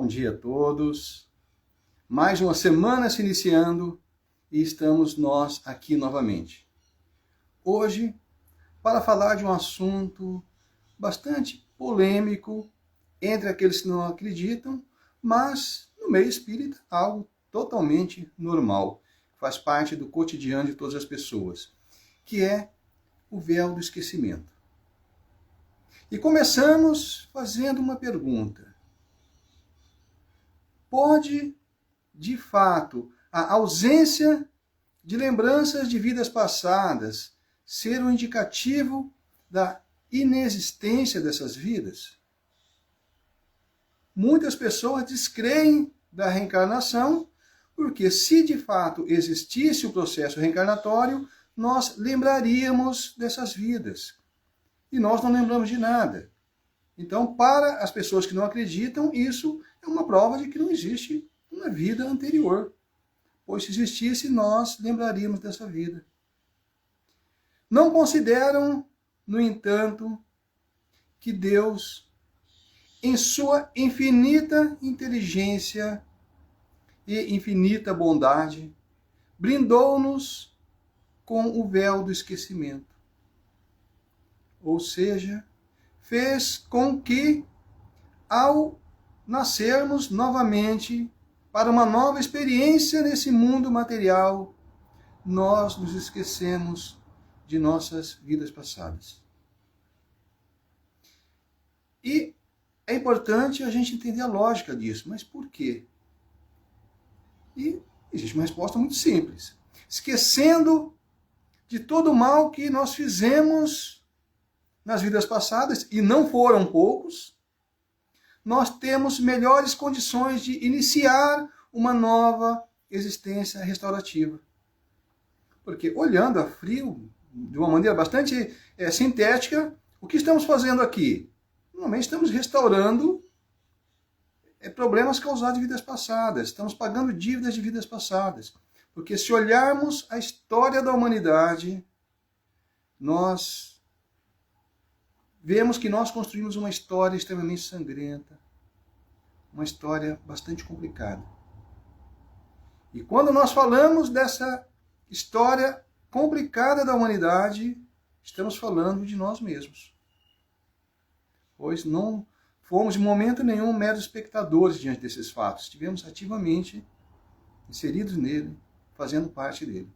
Bom dia a todos. Mais uma semana se iniciando e estamos nós aqui novamente. Hoje, para falar de um assunto bastante polêmico entre aqueles que não acreditam, mas no meio espírita algo totalmente normal, faz parte do cotidiano de todas as pessoas, que é o véu do esquecimento. E começamos fazendo uma pergunta. Pode, de fato, a ausência de lembranças de vidas passadas ser um indicativo da inexistência dessas vidas? Muitas pessoas descreem da reencarnação, porque se de fato existisse o processo reencarnatório, nós lembraríamos dessas vidas. E nós não lembramos de nada. Então, para as pessoas que não acreditam, isso é uma prova de que não existe uma vida anterior. Pois se existisse, nós lembraríamos dessa vida. Não consideram, no entanto, que Deus, em sua infinita inteligência e infinita bondade, brindou-nos com o véu do esquecimento. Ou seja, fez com que, ao nascermos novamente para uma nova experiência nesse mundo material, nós nos esquecemos de nossas vidas passadas. E é importante a gente entender a lógica disso. Mas por quê? E existe uma resposta muito simples. Esquecendo de todo o mal que nós fizemos nas vidas passadas, e não foram poucos, nós temos melhores condições de iniciar uma nova existência restaurativa. Porque olhando a frio, de uma maneira bastante sintética, o que estamos fazendo aqui? Normalmente estamos restaurando problemas causados de vidas passadas, estamos pagando dívidas de vidas passadas. Porque se olharmos a história da humanidade, nós vemos que nós construímos uma história extremamente sangrenta, uma história bastante complicada. E quando nós falamos dessa história complicada da humanidade, estamos falando de nós mesmos. Pois não fomos, de momento nenhum, meros espectadores diante desses fatos. Estivemos ativamente inseridos nele, fazendo parte dele.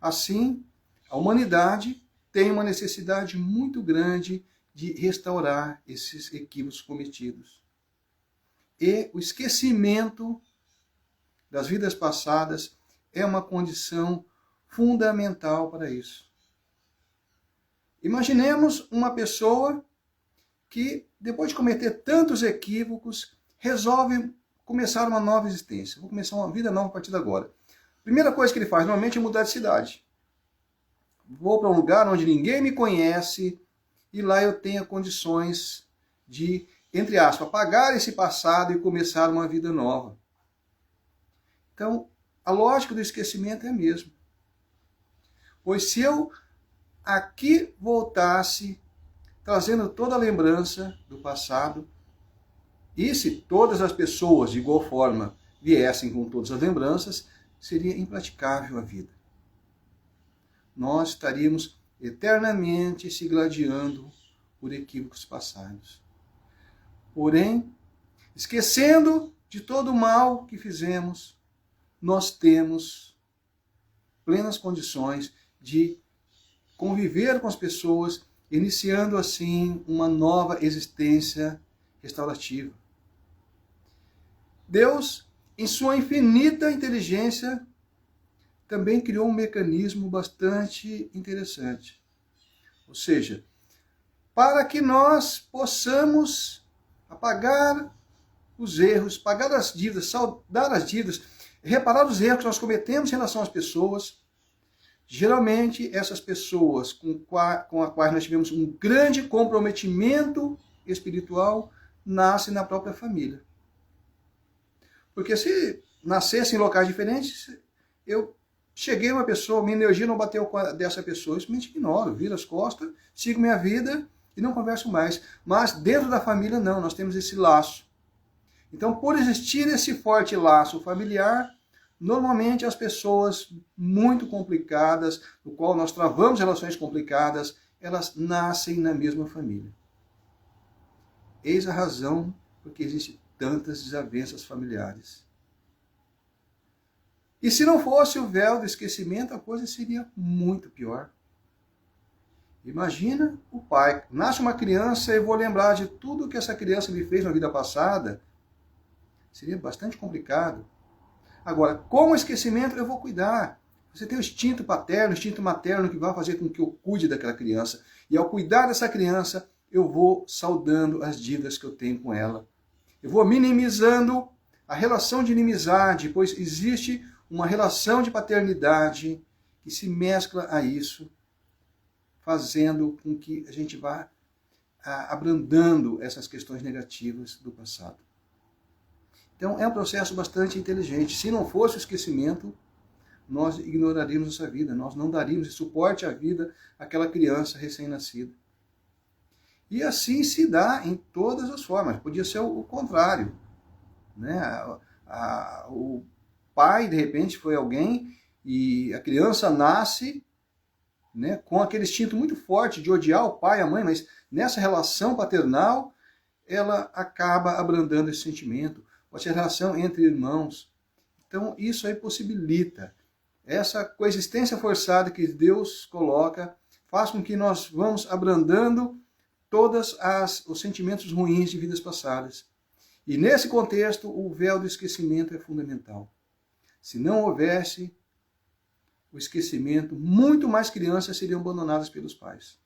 Assim, a humanidade tem uma necessidade muito grande de restaurar esses equívocos cometidos. E o esquecimento das vidas passadas é uma condição fundamental para isso. Imaginemos uma pessoa que, depois de cometer tantos equívocos, resolve começar uma nova existência. Vou começar uma vida nova a partir de agora. A primeira coisa que ele faz, normalmente, é mudar de cidade. Vou para um lugar onde ninguém me conhece e lá eu tenho condições de, entre aspas, apagar esse passado e começar uma vida nova. Então, a lógica do esquecimento é a mesma. Pois se eu aqui voltasse, trazendo toda a lembrança do passado, e se todas as pessoas de igual forma viessem com todas as lembranças, seria impraticável a vida. Nós estaríamos eternamente se gladiando por equívocos passados. Porém, esquecendo de todo o mal que fizemos, nós temos plenas condições de conviver com as pessoas, iniciando assim uma nova existência restaurativa. Deus, em sua infinita inteligência, também criou um mecanismo bastante interessante. Ou seja, para que nós possamos apagar os erros, pagar as dívidas, saldar as dívidas, reparar os erros que nós cometemos em relação às pessoas, geralmente essas pessoas com as quais nós tivemos um grande comprometimento espiritual, nascem na própria família. Porque se nascessem em locais diferentes, eu cheguei a uma pessoa, minha energia não bateu com a dessa pessoa, eu simplesmente ignoro, viro as costas, sigo minha vida e não converso mais. Mas dentro da família não, nós temos esse laço. Então, por existir esse forte laço familiar, normalmente as pessoas muito complicadas, no qual nós travamos relações complicadas, elas nascem na mesma família. Eis a razão porque existem tantas desavenças familiares. E se não fosse o véu do esquecimento, a coisa seria muito pior. Imagina o pai, nasce uma criança e eu vou lembrar de tudo que essa criança me fez na vida passada. Seria bastante complicado. Agora, com o esquecimento eu vou cuidar. Você tem o instinto paterno, o instinto materno que vai fazer com que eu cuide daquela criança. E ao cuidar dessa criança, eu vou saudando as dívidas que eu tenho com ela. Eu vou minimizando a relação de inimizade, pois existe uma relação de paternidade que se mescla a isso, fazendo com que a gente vá abrandando essas questões negativas do passado. Então é um processo bastante inteligente. Se não fosse o esquecimento, nós ignoraríamos essa vida, nós não daríamos suporte à vida àquela criança recém-nascida. E assim se dá em todas as formas. Podia ser o contrário, né? O pai, de repente, foi alguém e a criança nasce, né, com aquele instinto muito forte de odiar o pai e a mãe, mas nessa relação paternal, ela acaba abrandando esse sentimento. Pode ser relação entre irmãos. Então, isso aí possibilita essa coexistência forçada que Deus coloca, faz com que nós vamos abrandando todos os sentimentos ruins de vidas passadas. E nesse contexto, o véu do esquecimento é fundamental. Se não houvesse o esquecimento, muito mais crianças seriam abandonadas pelos pais.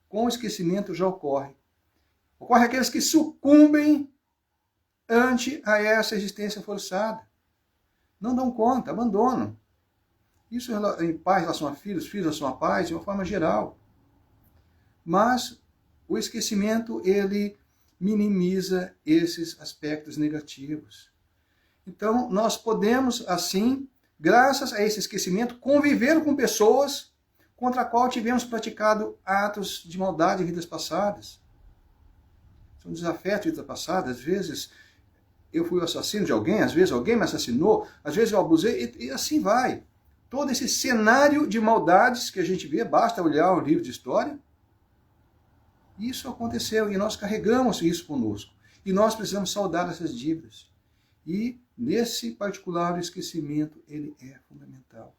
Com o esquecimento já ocorre. Ocorre aqueles que sucumbem ante a essa existência forçada. Não dão conta, abandonam. Isso em pais em relação a filhos, filhos em relação a pais, de uma forma geral. Mas o esquecimento, ele minimiza esses aspectos negativos. Então, nós podemos, assim, graças a esse esquecimento, conviver com pessoas contra a qual tivemos praticado atos de maldade em vidas passadas. São desafetos de vidas passadas. Às vezes eu fui o assassino de alguém, às vezes alguém me assassinou, às vezes eu abusei, e assim vai. Todo esse cenário de maldades que a gente vê, basta olhar o livro de história. Isso aconteceu e nós carregamos isso conosco. E nós precisamos saldar essas dívidas. E, nesse particular, o esquecimento, ele é fundamental.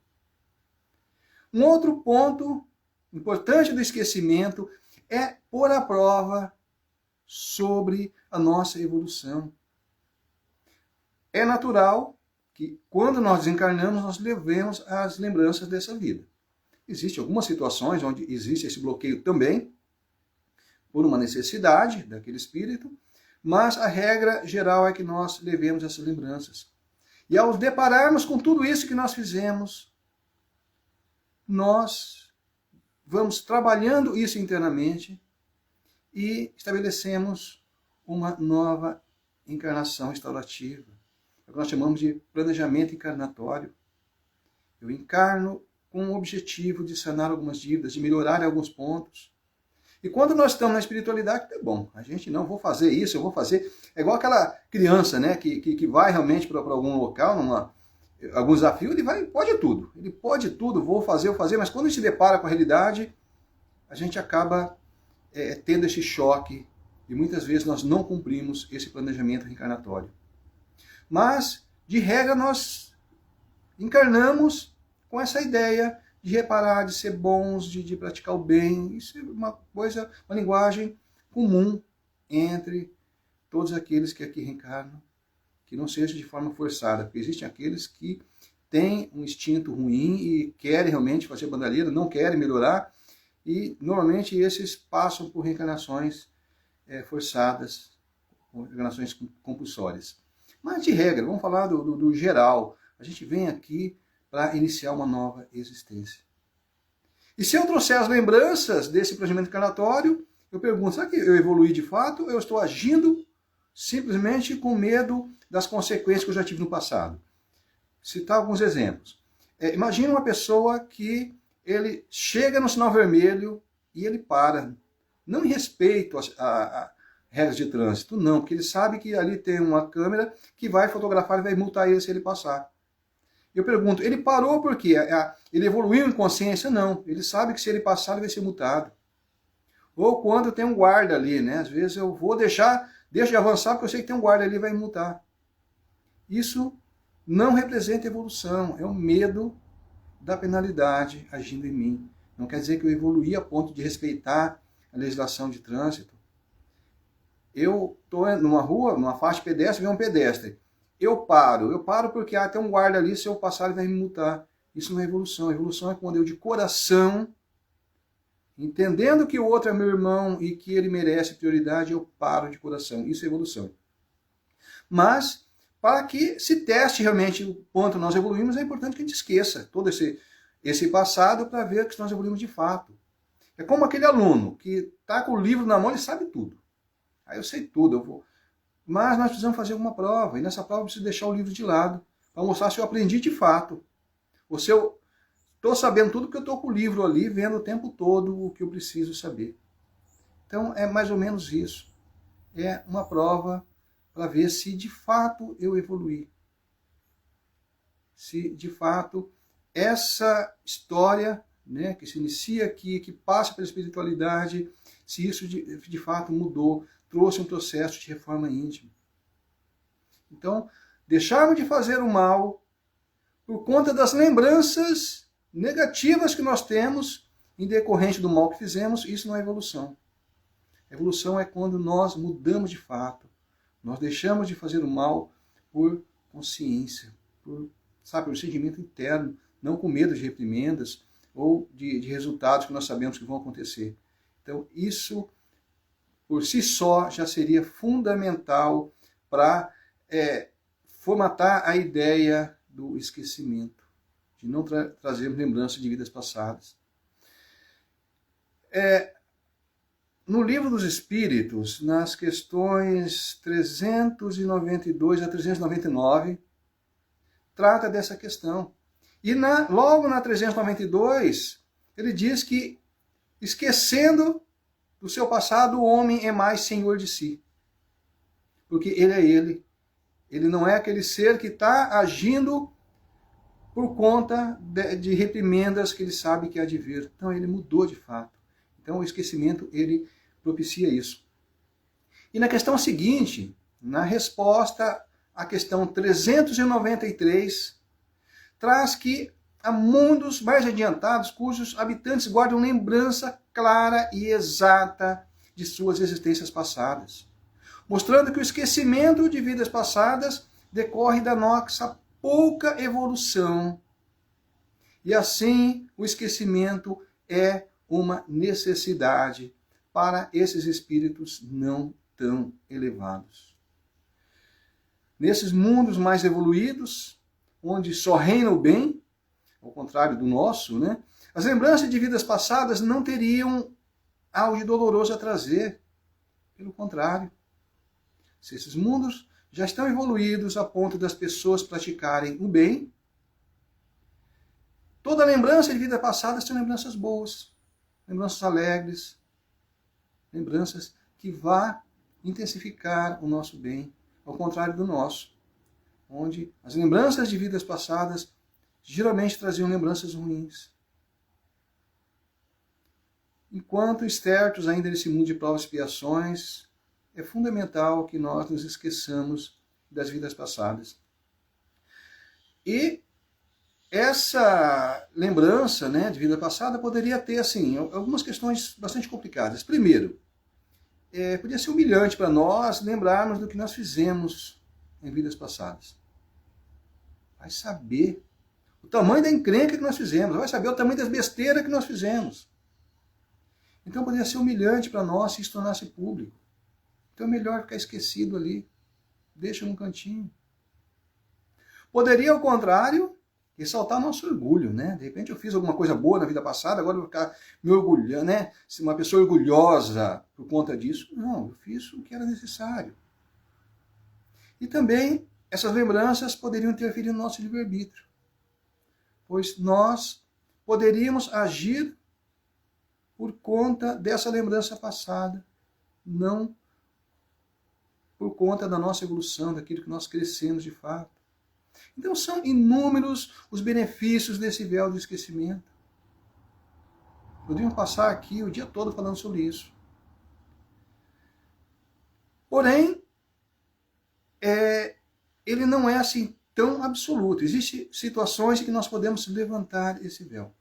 Um outro ponto importante do esquecimento é pôr à prova sobre a nossa evolução. É natural que, quando nós desencarnamos, nós levemos as lembranças dessa vida. Existem algumas situações onde existe esse bloqueio também, por uma necessidade daquele espírito, mas a regra geral é que nós levemos essas lembranças. E ao depararmos com tudo isso que nós fizemos, nós vamos trabalhando isso internamente e estabelecemos uma nova encarnação restaurativa. É o que nós chamamos de planejamento encarnatório. Eu encarno com o objetivo de sanar algumas dívidas, de melhorar alguns pontos. E quando nós estamos na espiritualidade, é bom, a gente não vou fazer isso, eu vou fazer... É igual aquela criança, né, que vai realmente para algum local, algum desafio, ele pode tudo, vou fazer, mas quando a gente se depara com a realidade, a gente acaba tendo esse choque e muitas vezes nós não cumprimos esse planejamento reencarnatório. Mas, de regra, nós encarnamos com essa ideia de reparar, de ser bons, de praticar o bem. Isso é uma linguagem comum entre todos aqueles que aqui reencarnam, que não seja de forma forçada, porque existem aqueles que têm um instinto ruim e querem realmente fazer bandalheira, não querem melhorar, e normalmente esses passam por reencarnações forçadas, reencarnações compulsórias. Mas de regra, vamos falar do geral, a gente vem aqui para iniciar uma nova existência. E se eu trouxer as lembranças desse planejamento encarnatório, eu pergunto, será que eu evoluí de fato ou eu estou agindo simplesmente com medo das consequências que eu já tive no passado? Citar alguns exemplos. Imagina uma pessoa que ele chega no sinal vermelho e ele para, não em respeito regras de trânsito. Não, porque ele sabe que ali tem uma câmera que vai fotografar e vai multar ele se ele passar. Eu pergunto, ele parou por quê? Ele evoluiu em consciência? Não. Ele sabe que se ele passar, ele vai ser multado. Ou quando tem um guarda ali, né? Às vezes eu vou deixo de avançar porque eu sei que tem um guarda ali e vai me multar. Isso não representa evolução, é o medo da penalidade agindo em mim. Não quer dizer que eu evoluí a ponto de respeitar a legislação de trânsito. Eu estou numa rua, numa faixa de pedestre, vem um pedestre. Eu paro porque tem um guarda ali, se eu passar ele vai me multar. Isso não é evolução. A evolução é quando eu de coração, entendendo que o outro é meu irmão e que ele merece prioridade, eu paro de coração. Isso é evolução. Mas, para que se teste realmente o quanto nós evoluímos, é importante que a gente esqueça todo esse passado para ver que nós evoluímos de fato. É como aquele aluno que está com o livro na mão, ele sabe tudo. Aí eu sei tudo, eu vou. Mas nós precisamos fazer uma prova, e nessa prova eu preciso deixar o livro de lado, para mostrar se eu aprendi de fato. Ou se eu estou sabendo tudo porque eu estou com o livro ali, vendo o tempo todo o que eu preciso saber. Então é mais ou menos isso. É uma prova para ver se de fato eu evoluí. Se de fato essa história, né, que se inicia aqui, que passa pela espiritualidade, se isso de fato mudou, trouxe um processo de reforma íntima. Então, deixarmos de fazer o mal por conta das lembranças negativas que nós temos em decorrente do mal que fizemos, isso não é evolução. Evolução é quando nós mudamos de fato. Nós deixamos de fazer o mal por consciência, por sentimento interno, não com medo de reprimendas ou de resultados que nós sabemos que vão acontecer. Então, isso por si só já seria fundamental para formatar a ideia do esquecimento, de não trazermos lembrança de vidas passadas. No Livro dos Espíritos, nas questões 392 a 399, trata dessa questão. E logo na 392, ele diz que, esquecendo do seu passado, o homem é mais senhor de si. Porque ele é ele. Ele não é aquele ser que está agindo por conta de reprimendas que ele sabe que há de vir. Então ele mudou de fato. Então o esquecimento, ele propicia isso. E na questão seguinte, na resposta à questão 393, traz que há mundos mais adiantados cujos habitantes guardam lembrança clara e exata de suas existências passadas, mostrando que o esquecimento de vidas passadas decorre da nossa pouca evolução. E assim, o esquecimento é uma necessidade para esses espíritos não tão elevados. Nesses mundos mais evoluídos, onde só reina o bem, ao contrário do nosso, né? As lembranças de vidas passadas não teriam algo de doloroso a trazer. Pelo contrário, se esses mundos já estão evoluídos a ponto das pessoas praticarem o bem, toda lembrança de vida passada são lembranças boas, lembranças alegres, lembranças que vão intensificar o nosso bem, ao contrário do nosso, onde as lembranças de vidas passadas geralmente traziam lembranças ruins. Enquanto estertos ainda nesse mundo de provas e expiações, é fundamental que nós nos esqueçamos das vidas passadas. E essa lembrança, né, de vida passada poderia ter assim, algumas questões bastante complicadas. Primeiro, podia ser humilhante para nós lembrarmos do que nós fizemos em vidas passadas. Vai saber o tamanho da encrenca que nós fizemos, vai saber o tamanho das besteiras que nós fizemos. Então poderia ser humilhante para nós se isso tornasse público. Então é melhor ficar esquecido ali, deixa num cantinho. Poderia, ao contrário, ressaltar nosso orgulho, né? De repente eu fiz alguma coisa boa na vida passada, agora eu vou ficar me orgulhando, né? Se uma pessoa orgulhosa por conta disso. Não, eu fiz o que era necessário. E também essas lembranças poderiam interferir no nosso livre-arbítrio, pois nós poderíamos agir por conta dessa lembrança passada, não por conta da nossa evolução, daquilo que nós crescemos de fato. Então são inúmeros os benefícios desse véu do esquecimento. Poderiam passar aqui o dia todo falando sobre isso. Porém, ele não é assim tão absoluto. Existem situações em que nós podemos levantar esse véu.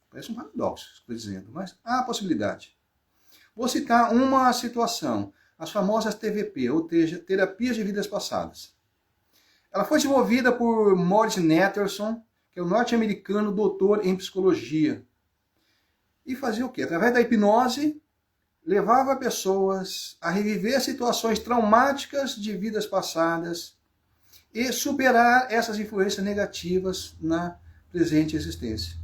Parece um paradoxo, estou dizendo, mas há a possibilidade. Vou citar uma situação, as famosas TVP, ou seja, terapias de vidas passadas. Ela foi desenvolvida por Maurice Netterson, que é um norte-americano doutor em psicologia. E fazia o quê? Através da hipnose, levava pessoas a reviver situações traumáticas de vidas passadas e superar essas influências negativas na presente existência.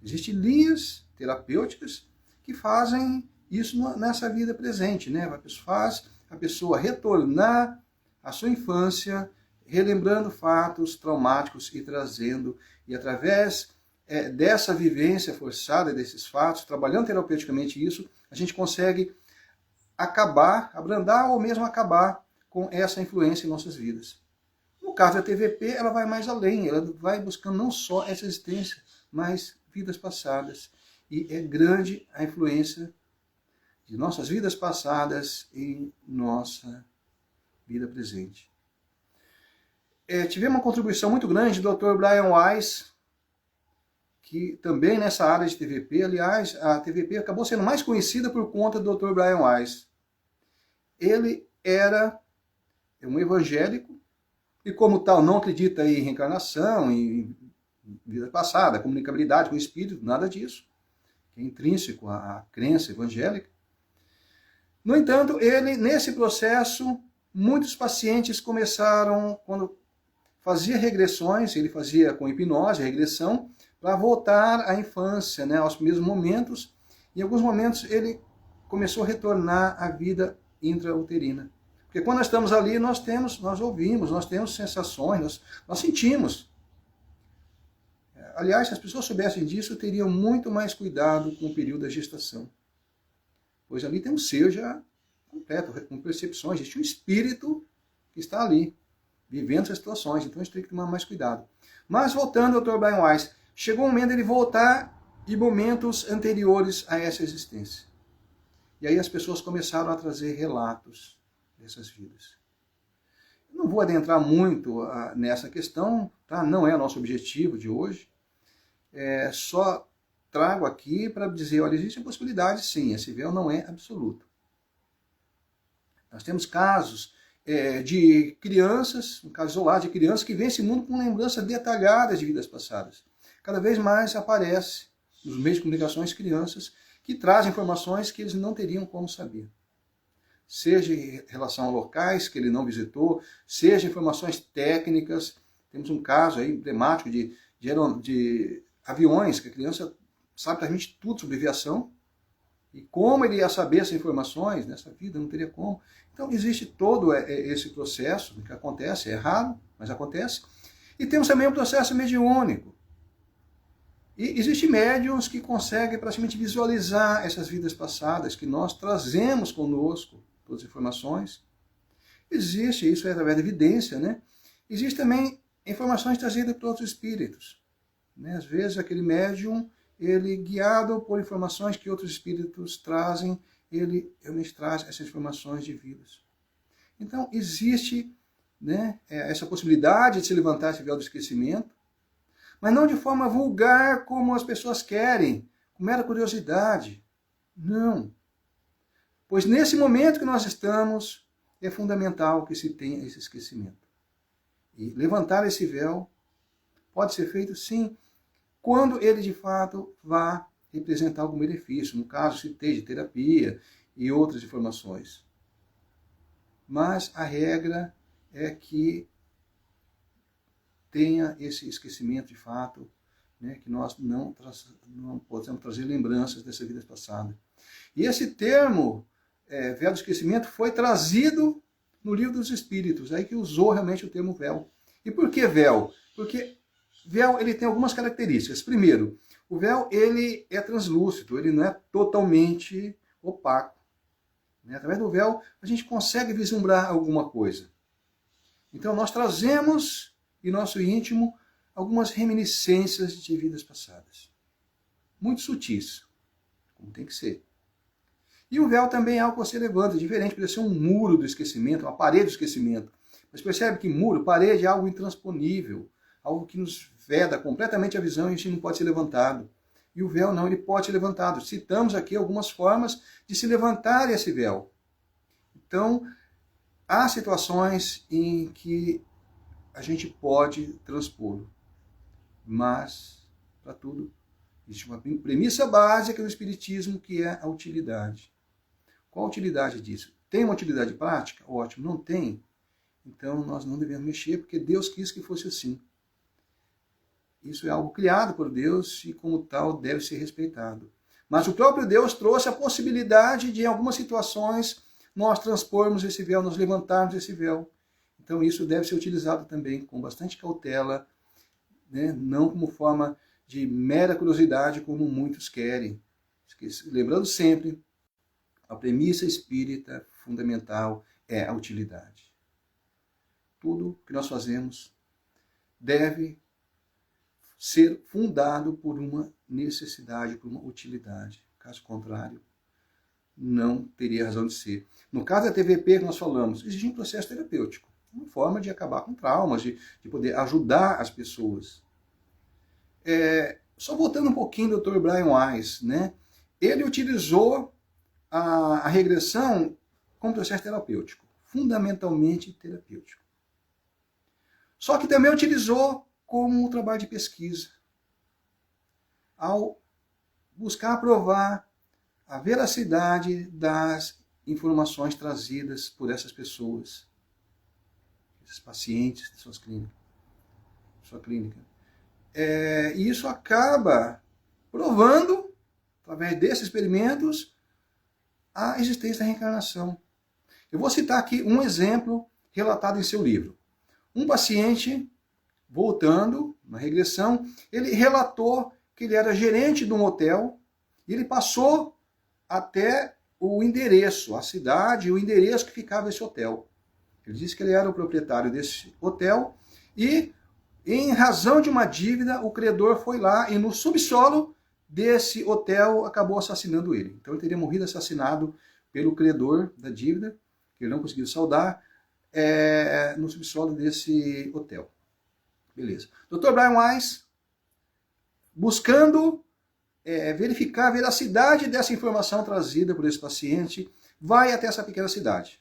Existem linhas terapêuticas que fazem isso nessa vida presente, né? Faz a pessoa retornar à sua infância, relembrando fatos traumáticos e trazendo, e através dessa vivência forçada desses fatos, trabalhando terapeuticamente isso, a gente consegue acabar, abrandar ou mesmo acabar com essa influência em nossas vidas. No caso da TVP, ela vai mais além, ela vai buscando não só essa existência, mas vidas passadas. E é grande a influência de nossas vidas passadas em nossa vida presente. Tivemos uma contribuição muito grande do Dr. Brian Weiss, que também nessa área de TVP, aliás, a TVP acabou sendo mais conhecida por conta do Dr. Brian Weiss. Ele era um evangélico e, como tal, não acredita em reencarnação, em vida passada, comunicabilidade com o espírito, nada disso. É intrínseco à crença evangélica. No entanto, ele, nesse processo, muitos pacientes começaram, quando fazia regressões, ele fazia com hipnose, regressão, para voltar à infância, né, aos primeiros momentos. Em alguns momentos ele começou a retornar à vida intrauterina. Porque quando nós estamos ali, nós ouvimos, nós temos sensações, nós sentimos. Aliás, se as pessoas soubessem disso, teriam muito mais cuidado com o período da gestação. Pois ali tem um ser já completo, com percepções, existe um espírito que está ali, vivendo essas situações, então a gente tem que tomar mais cuidado. Mas voltando ao Dr. Brian Weiss, chegou o momento dele voltar em momentos anteriores a essa existência. E aí as pessoas começaram a trazer relatos dessas vidas. Eu não vou adentrar muito nessa questão, tá? Não é nosso objetivo de hoje. Só trago aqui para dizer, olha, existe a possibilidade, sim, esse véu não é absoluto. Nós temos casos de crianças, um caso isolado de crianças que vêm esse mundo com lembranças detalhadas de vidas passadas. Cada vez mais aparece nos meios de comunicações crianças que trazem informações que eles não teriam como saber. Seja em relação a locais que ele não visitou, seja informações técnicas. Temos um caso aí emblemático de aviões, que a criança sabe praticamente tudo sobre aviação. E como ele ia saber essas informações nessa vida, não teria como. Então existe todo esse processo que acontece, é raro, mas acontece. E temos também um processo mediúnico. E existem médiuns que conseguem praticamente visualizar essas vidas passadas que nós trazemos conosco, todas as informações. Existe, isso é através da evidência, né? Existe também informações trazidas por outros espíritos. Né? Às vezes aquele médium, ele guiado por informações que outros espíritos trazem, ele realmente traz essas informações de vidas. Então existe, né, essa possibilidade de se levantar esse véu do esquecimento, mas não de forma vulgar como as pessoas querem, com mera curiosidade. Não. Pois nesse momento que nós estamos, é fundamental que se tenha esse esquecimento. E levantar esse véu pode ser feito, sim, quando ele de fato vá representar algum benefício. No caso, citei de terapia e outras informações. Mas a regra é que tenha esse esquecimento de fato, né, que nós não podemos trazer lembranças dessa vida passada. E esse termo, véu do esquecimento, foi trazido no Livro dos Espíritos, aí que usou realmente o termo véu. E por que véu? Porque véu ele tem algumas características. Primeiro, o véu ele é translúcido, ele não é totalmente opaco. né? Através do véu, a gente consegue vislumbrar alguma coisa. Então, nós trazemos em nosso íntimo algumas reminiscências de vidas passadas. Muito sutis, como tem que ser. E o véu também é algo que você levanta, diferente, pode ser um muro do esquecimento, uma parede do esquecimento. Mas percebe que muro, parede é algo intransponível, algo que nos veda completamente a visão e a gente não pode ser levantado. E o véu não, ele pode ser levantado. Citamos aqui algumas formas de se levantar esse véu. Então, há situações em que a gente pode transpô-lo. Mas, para tudo, existe uma premissa básica no Espiritismo, que é a utilidade. Qual a utilidade disso? Tem uma utilidade prática? Ótimo. Não tem? Então, nós não devemos mexer, porque Deus quis que fosse assim. Isso é algo criado por Deus e, como tal, deve ser respeitado. Mas o próprio Deus trouxe a possibilidade de, em algumas situações, nós transpormos esse véu, nós levantarmos esse véu. Então, isso deve ser utilizado também com bastante cautela, né? Não como forma de mera curiosidade, como muitos querem. Lembrando sempre, a premissa espírita fundamental é a utilidade. Tudo que nós fazemos deve ser fundado por uma necessidade, por uma utilidade. Caso contrário, não teria razão de ser. No caso da TVP que nós falamos, existe um processo terapêutico, uma forma de acabar com traumas, de poder ajudar as pessoas. Só voltando um pouquinho do Dr. Brian Weiss, né? Ele utilizou a regressão como processo terapêutico, fundamentalmente terapêutico. Só que também utilizou como um trabalho de pesquisa, ao buscar provar a veracidade das informações trazidas por essas pessoas, esses pacientes de sua clínica. E isso acaba provando, através desses experimentos, a existência da reencarnação. Eu vou citar aqui um exemplo relatado em seu livro. Um paciente, voltando na regressão, ele relatou que ele era gerente de um hotel e ele passou até o endereço, a cidade, o endereço que ficava esse hotel. Ele disse que ele era o proprietário desse hotel e, em razão de uma dívida, o credor foi lá e no subsolo desse hotel acabou assassinando ele. Então ele teria morrido assassinado pelo credor da dívida, que ele não conseguiu saldar, no subsolo desse hotel. Beleza. Dr. Brian Weiss, buscando verificar a veracidade dessa informação trazida por esse paciente, vai até essa pequena cidade.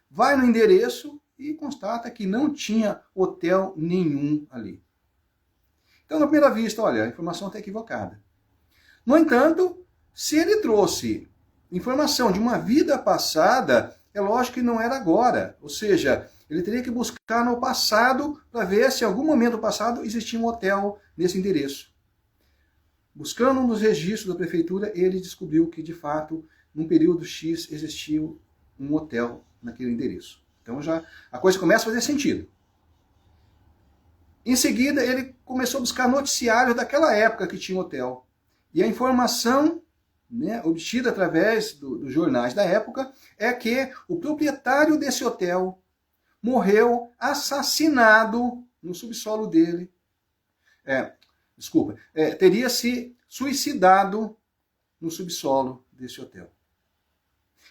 Vai no endereço e constata que não tinha hotel nenhum ali. Então, na primeira vista, olha, a informação está equivocada. No entanto, se ele trouxe informação de uma vida passada, é lógico que não era agora. Ou seja, ele teria que buscar no passado para ver se em algum momento passado existia um hotel nesse endereço. Buscando um dos registros da prefeitura, ele descobriu que, de fato, num período X existia um hotel naquele endereço. Então já a coisa começa a fazer sentido. Em seguida, ele começou a buscar noticiários daquela época que tinha hotel. E a informação, né, obtida através dos jornais da época é que o proprietário desse hotel morreu assassinado no subsolo dele. Teria se suicidado no subsolo desse hotel.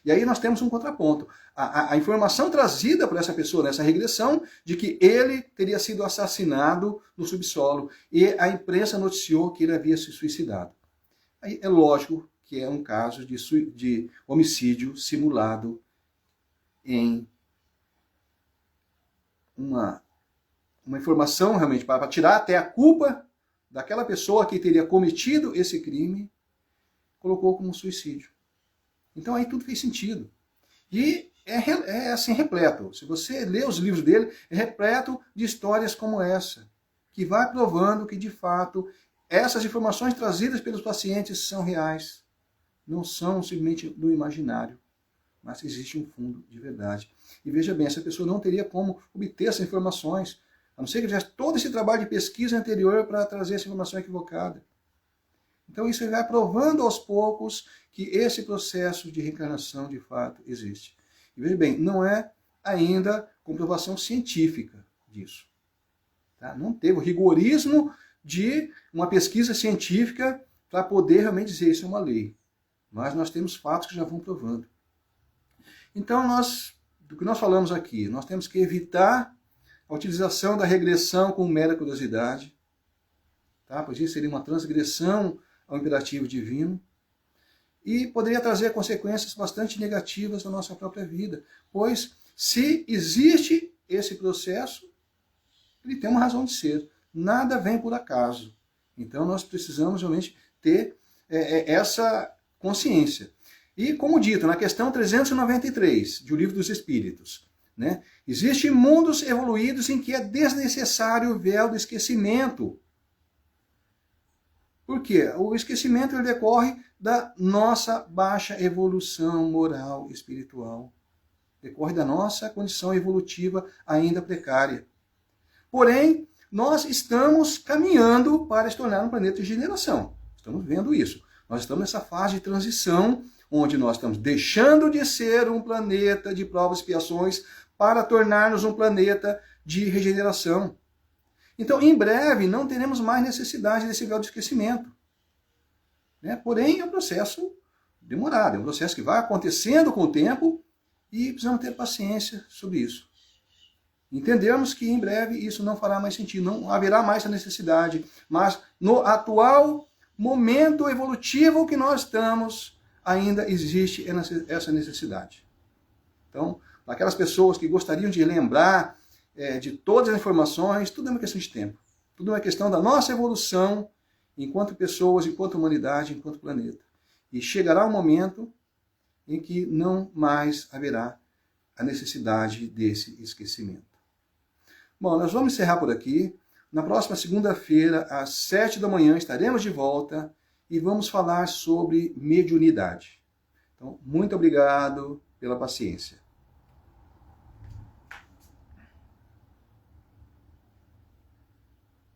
E aí nós temos um contraponto. A informação trazida por essa pessoa nessa regressão de que ele teria sido assassinado no subsolo e a imprensa noticiou que ele havia se suicidado. Aí é lógico que é um caso de homicídio simulado em uma informação realmente para tirar até a culpa daquela pessoa que teria cometido esse crime, colocou como suicídio. Então aí tudo fez sentido. E é assim repleto. Se você lê os livros dele, é repleto de histórias como essa, que vai provando que de fato essas informações trazidas pelos pacientes são reais. Não são simplesmente do imaginário, mas existe um fundo de verdade. E veja bem, essa pessoa não teria como obter essas informações, a não ser que tivesse todo esse trabalho de pesquisa anterior para trazer essa informação equivocada. Então isso vai provando aos poucos que esse processo de reencarnação de fato existe. E veja bem, não é ainda comprovação científica disso. Tá? Não teve o rigorismo de uma pesquisa científica para poder realmente dizer isso é uma lei. Mas nós temos fatos que já vão provando. Então, do que nós falamos aqui, nós temos que evitar a utilização da regressão com mera curiosidade, tá? Pois isso seria uma transgressão ao imperativo divino e poderia trazer consequências bastante negativas na nossa própria vida, pois se existe esse processo, ele tem uma razão de ser. Nada vem por acaso. Então nós precisamos realmente ter essa consciência. E como dito, na questão 393 do Livro dos Espíritos, né, existem mundos evoluídos em que é desnecessário o véu do esquecimento. Por quê? O esquecimento ele decorre da nossa baixa evolução moral e espiritual. Decorre da nossa condição evolutiva ainda precária. Porém, nós estamos caminhando para se tornar um planeta de regeneração. Estamos vendo isso. Nós estamos nessa fase de transição, onde nós estamos deixando de ser um planeta de provas e expiações para tornar-nos um planeta de regeneração. Então, em breve, não teremos mais necessidade desse véu de esquecimento. Né? Porém, é um processo demorado, é um processo que vai acontecendo com o tempo e precisamos ter paciência sobre isso. Entendermos que em breve isso não fará mais sentido, não haverá mais essa necessidade, mas no atual momento evolutivo que nós estamos, ainda existe essa necessidade. Então, para aquelas pessoas que gostariam de lembrar de todas as informações, tudo é uma questão de tempo. Tudo é uma questão da nossa evolução enquanto pessoas, enquanto humanidade, enquanto planeta. E chegará um momento em que não mais haverá a necessidade desse esquecimento. Bom, nós vamos encerrar por aqui. Na próxima segunda-feira, às 7 da manhã, estaremos de volta e vamos falar sobre mediunidade. Então, muito obrigado pela paciência.